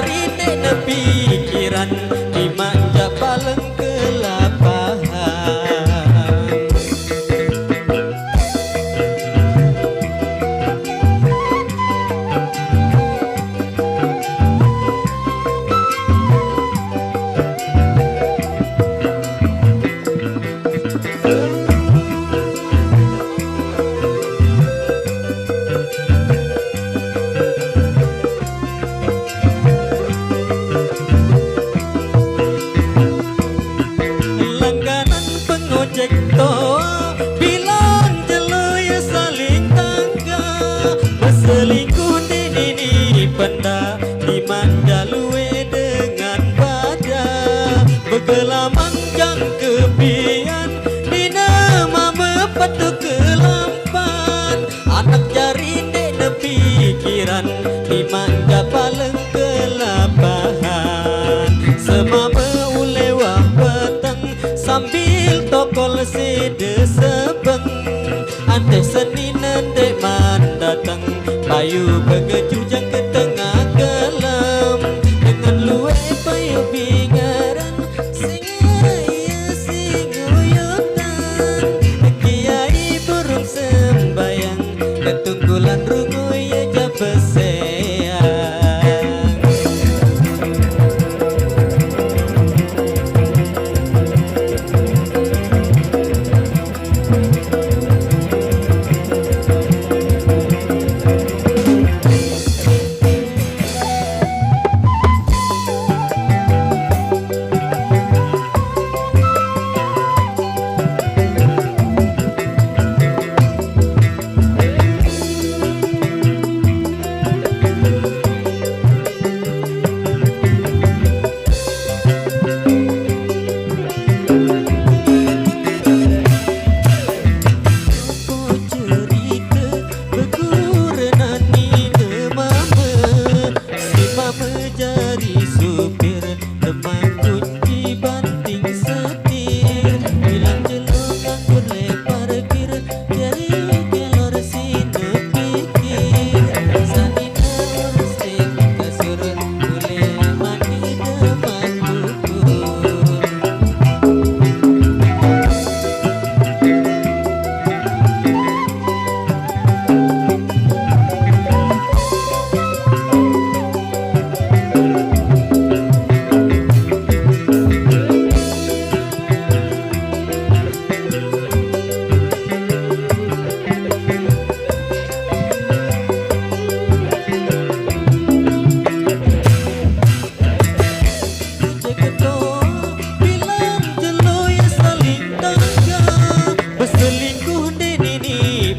jari dek pikiran dimanja paleng kelapahan. Bilang jeluy saling tangga berselingkuh di penda dimanja luwe dengan badan bergelamang jang kebian di nama mepatu kelampan anak jari dek pikiran dimanja paleng kelapahan semama ulewah petang sambil tokol sede sebeng ante seninan dek mandatang payu begejujang ke tengah gelam dengan luwe payu bingaran singaya singuyutan kiai burung sembayang ketunggulan rungu ya jabeseyang.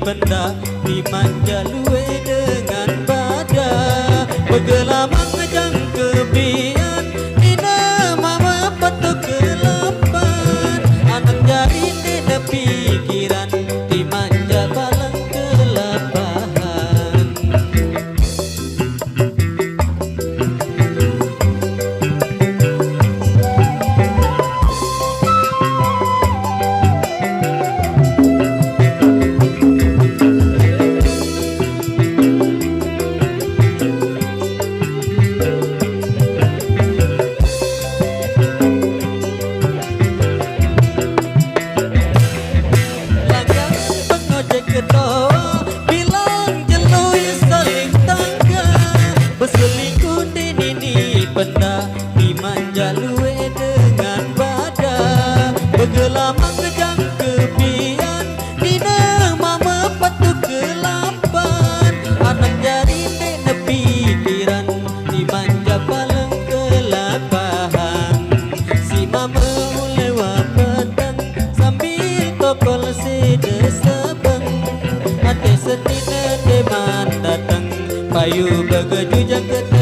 Benda dimanja luwe dengan badan bergelamang jang kebian di nama mepatu kelampan anak jari dek pikiran dimanja paleng kelapahan. Bilang jeluy saling tangga berselingkuh di penda dimanja luwe dengan badan bergelamang jang kebian di nama mepatu kelampan anak jari dek pikiran dimanja paleng kelapahan si mama ulewa petang sambil tokol sede sebeng ate setina de mandatang payu begejujang ke